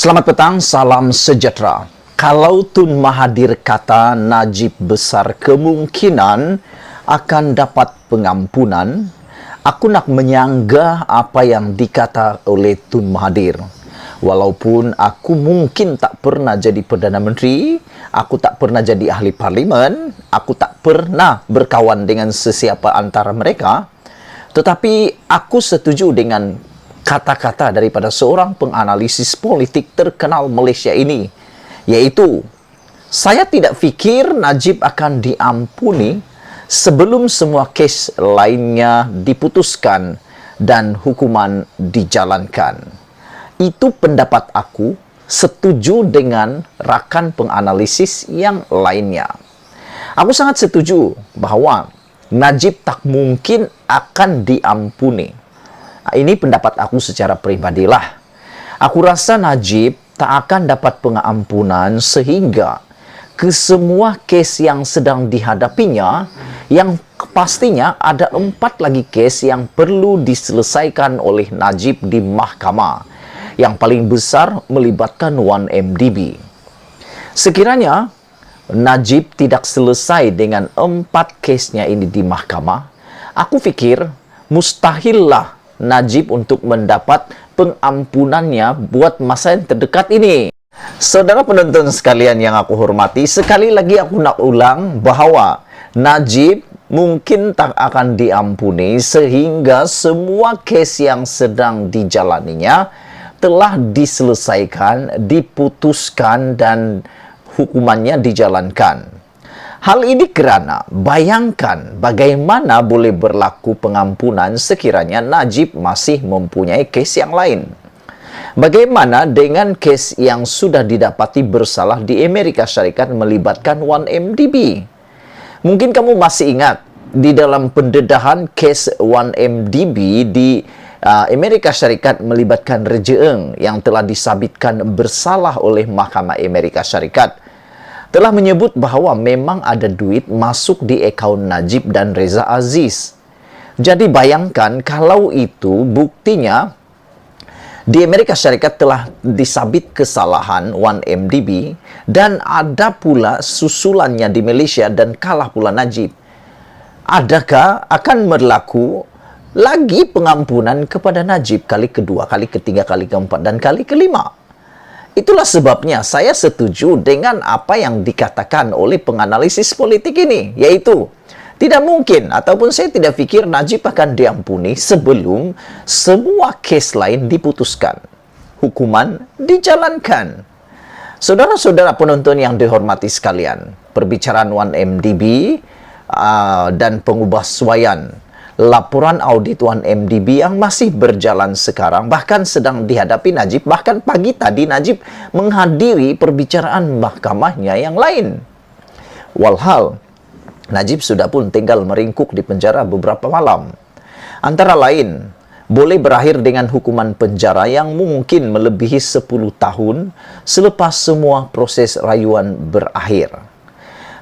Selamat petang, salam sejahtera. Kalau Tun Mahathir kata Najib besar kemungkinan akan dapat pengampunan, aku nak menyanggah apa yang dikata oleh Tun Mahathir. Walaupun aku mungkin tak pernah jadi Perdana Menteri, aku tak pernah jadi ahli parlimen, aku tak pernah berkawan dengan sesiapa antara mereka, tetapi aku setuju dengan kata-kata daripada seorang penganalisis politik terkenal Malaysia ini, yaitu, saya tidak fikir Najib akan diampuni sebelum semua kes lainnya diputuskan dan hukuman dijalankan. Itu pendapat aku, setuju dengan rakan penganalisis yang lainnya. Aku sangat setuju bahawa Najib tak mungkin akan diampuni. Ini pendapat aku secara pribadilah. Aku rasa Najib tak akan dapat pengampunan sehingga kesemua kes yang sedang dihadapinya, yang pastinya ada 4 lagi kes yang perlu diselesaikan oleh Najib di mahkamah. Yang paling besar melibatkan 1MDB. Sekiranya Najib tidak selesai dengan 4 kesnya ini di mahkamah, aku fikir mustahillah Najib untuk mendapat pengampunannya buat masa yang terdekat ini. Saudara penonton sekalian yang aku hormati, sekali lagi aku nak ulang bahawa Najib mungkin tak akan diampuni sehingga semua kes yang sedang dijalaninya telah diselesaikan, diputuskan dan hukumannya dijalankan. Hal ini kerana bayangkan bagaimana boleh berlaku pengampunan sekiranya Najib masih mempunyai kes yang lain. Bagaimana dengan kes yang sudah didapati bersalah di Amerika Syarikat melibatkan 1MDB? Mungkin kamu masih ingat di dalam pendedahan kes 1MDB di Amerika Syarikat melibatkan Raja Eng yang telah disabitkan bersalah oleh Mahkamah Amerika Syarikat, telah menyebut bahawa memang ada duit masuk di akaun Najib dan Reza Aziz. Jadi bayangkan kalau itu buktinya di Amerika Syarikat telah disabit kesalahan 1MDB dan ada pula susulannya di Malaysia dan kalah pula Najib. Adakah akan berlaku lagi pengampunan kepada Najib kali kedua, kali ketiga, kali keempat dan kali kelima? Itulah sebabnya saya setuju dengan apa yang dikatakan oleh penganalisis politik ini, yaitu tidak mungkin ataupun saya tidak fikir Najib akan diampuni sebelum semua kes lain diputuskan, hukuman dijalankan. Saudara-saudara penonton yang dihormati sekalian, perbicaraan 1MDB dan pengubahsuaian laporan audit 1MDB yang masih berjalan sekarang, bahkan sedang dihadapi Najib, bahkan pagi tadi Najib menghadiri perbicaraan mahkamahnya yang lain. Walhal, Najib sudah pun tinggal meringkuk di penjara beberapa malam. Antara lain, boleh berakhir dengan hukuman penjara yang mungkin melebihi 10 tahun selepas semua proses rayuan berakhir.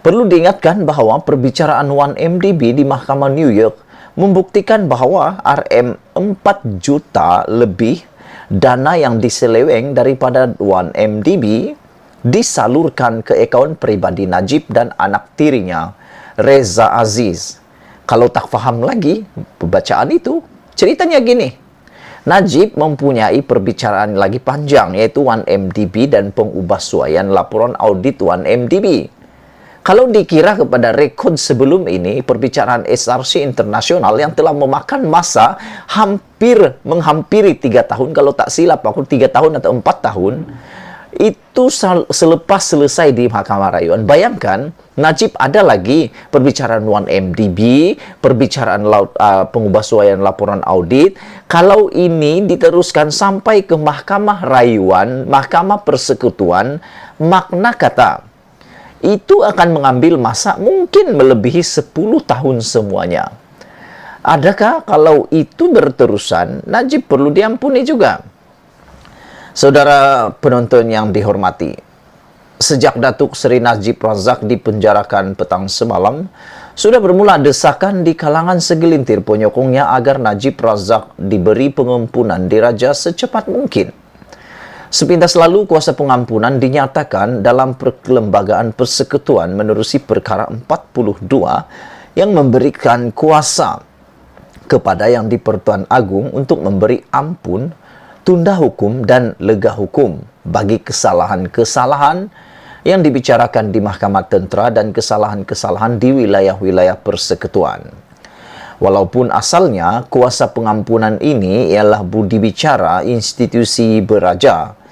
Perlu diingatkan bahawa perbicaraan 1MDB di Mahkamah New York membuktikan bahawa RM4 juta lebih dana yang diseleweng daripada 1MDB disalurkan ke akaun peribadi Najib dan anak tirinya, Reza Aziz. Kalau tak faham lagi pembacaan itu, ceritanya gini. Najib mempunyai perbicaraan lagi panjang, yaitu 1MDB dan pengubahsuaian laporan audit 1MDB. Kalau dikira kepada rekod sebelum ini, perbicaraan SRC internasional yang telah memakan masa menghampiri 3 tahun, kalau tak silap aku 3 tahun atau 4 tahun, itu selepas selesai di Mahkamah Rayuan. Bayangkan, Najib ada lagi perbicaraan 1MDB, perbicaraan pengubahsuaian laporan audit. Kalau ini diteruskan sampai ke Mahkamah Rayuan, Mahkamah Persekutuan, makna kata itu akan mengambil masa mungkin melebihi 10 tahun semuanya. Adakah kalau itu berterusan, Najib perlu diampuni juga? Saudara penonton yang dihormati, sejak Datuk Seri Najib Razak dipenjarakan petang semalam, sudah bermula desakan di kalangan segelintir penyokongnya agar Najib Razak diberi pengampunan diraja secepat mungkin. Sepintas lalu, kuasa pengampunan dinyatakan dalam Perlembagaan Persekutuan menerusi perkara 42 yang memberikan kuasa kepada Yang di-Pertuan Agong untuk memberi ampun, tunda hukum dan lega hukum bagi kesalahan-kesalahan yang dibicarakan di Mahkamah Tentera dan kesalahan-kesalahan di wilayah-wilayah persekutuan. Walaupun asalnya kuasa pengampunan ini ialah budi bicara institusi beraja,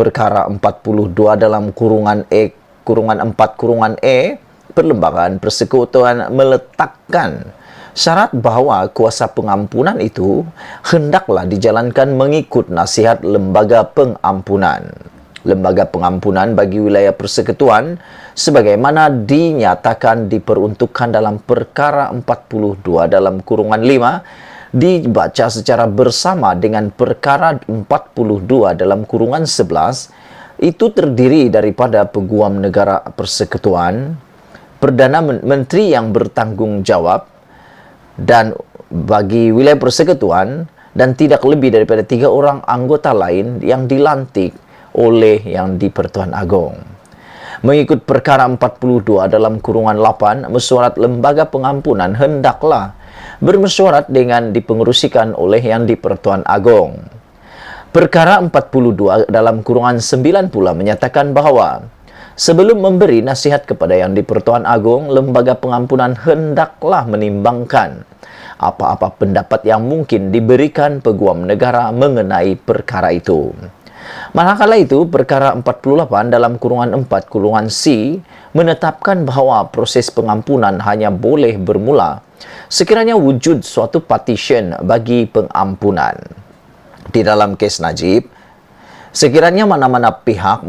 perkara 42 dalam kurungan E, kurungan 4 kurungan E, Perlembagaan Persekutuan meletakkan syarat bahawa kuasa pengampunan itu hendaklah dijalankan mengikut nasihat Lembaga Pengampunan. Lembaga Pengampunan bagi wilayah persekutuan sebagaimana dinyatakan diperuntukkan dalam perkara 42 dalam kurungan 5 dibaca secara bersama dengan perkara 42 dalam kurungan 11 itu terdiri daripada Peguam Negara Persekutuan, Perdana Menteri yang bertanggung jawab dan bagi wilayah persekutuan dan tidak lebih daripada 3 orang anggota lain yang dilantik oleh Yang di-Pertuan Agong. Mengikut perkara 42 dalam kurungan 8, mesyuarat Lembaga Pengampunan hendaklah bermesyuarat dengan dipengerusikan oleh Yang di-Pertuan Agong. Perkara 42 dalam kurungan 9 pula menyatakan bahawa sebelum memberi nasihat kepada Yang di-Pertuan Agong, Lembaga Pengampunan hendaklah menimbangkan apa-apa pendapat yang mungkin diberikan Peguam Negara mengenai perkara itu. Manakala itu, perkara 48 dalam kurungan 4 kurungan C menetapkan bahawa proses pengampunan hanya boleh bermula sekiranya wujud suatu partition bagi pengampunan. Di dalam kes Najib, sekiranya mana-mana pihak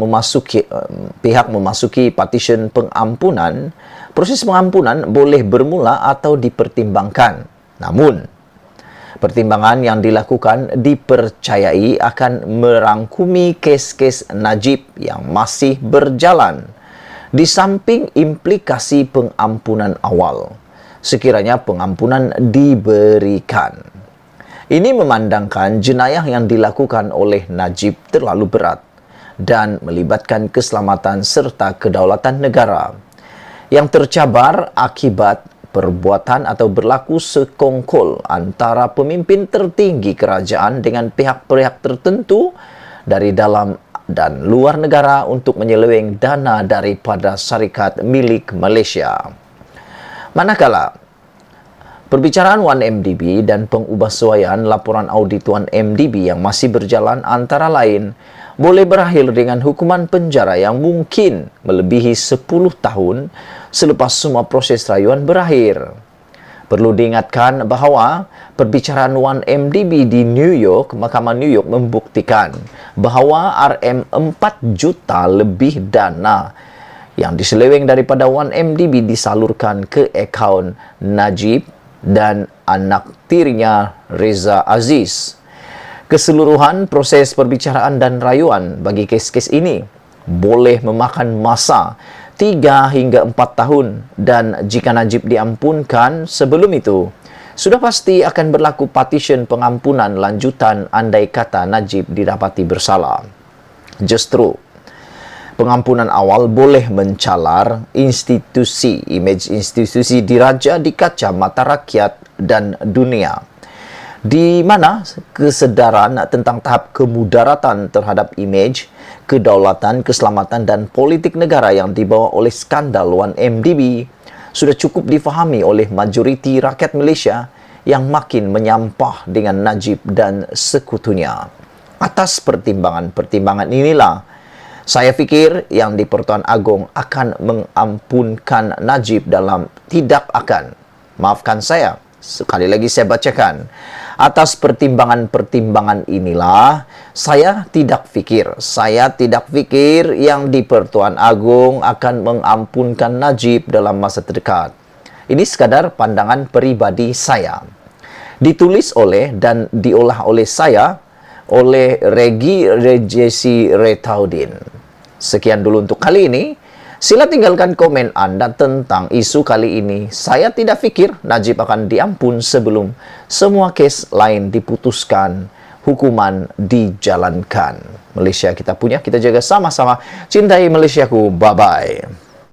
memasuki partition pengampunan, proses pengampunan boleh bermula atau dipertimbangkan. Namun, pertimbangan yang dilakukan dipercayai akan merangkumi kes-kes Najib yang masih berjalan di samping implikasi pengampunan awal sekiranya pengampunan diberikan. Ini memandangkan jenayah yang dilakukan oleh Najib terlalu berat dan melibatkan keselamatan serta kedaulatan negara yang tercabar akibat perbuatan atau berlaku sekongkol antara pemimpin tertinggi kerajaan dengan pihak-pihak tertentu dari dalam dan luar negara untuk menyeleweng dana daripada syarikat milik Malaysia. Manakala perbicaraan 1MDB dan pengubahsuaian laporan audit 1MDB yang masih berjalan antara lain boleh berakhir dengan hukuman penjara yang mungkin melebihi 10 tahun selepas semua proses rayuan berakhir. Perlu diingatkan bahawa perbicaraan 1MDB di New York, Mahkamah New York membuktikan bahawa RM4 juta lebih dana yang diseleweng daripada 1MDB disalurkan ke akaun Najib dan anak tirinya Reza Aziz. Keseluruhan proses perbicaraan dan rayuan bagi kes-kes ini boleh memakan masa 3 hingga 4 tahun dan jika Najib diampunkan sebelum itu, sudah pasti akan berlaku partition pengampunan lanjutan andai kata Najib didapati bersalah. Justru, pengampunan awal boleh mencalar image institusi diraja di kaca mata rakyat dan dunia, di mana kesedaran tentang tahap kemudaratan terhadap imej, kedaulatan, keselamatan dan politik negara yang dibawa oleh skandal 1MDB sudah cukup difahami oleh majoriti rakyat Malaysia yang makin menyampah dengan Najib dan sekutunya. Atas pertimbangan-pertimbangan inilah, saya fikir Yang di-Pertuan Agong akan mengampunkan Najib maafkan saya, sekali lagi saya bacakan. Atas pertimbangan-pertimbangan inilah, saya tidak fikir Yang di-Pertuan Agong akan mengampunkan Najib dalam masa terdekat. Ini sekadar pandangan peribadi saya. Ditulis oleh dan diolah oleh saya, oleh Regi Rejesi Retaudin. Sekian dulu untuk kali ini. Sila tinggalkan komen Anda tentang isu kali ini. Saya tidak fikir Najib akan diampun sebelum semua kes lain diputuskan hukuman dijalankan. Malaysia kita punya, kita jaga sama-sama. Cintai Malaysiaku. Bye-bye.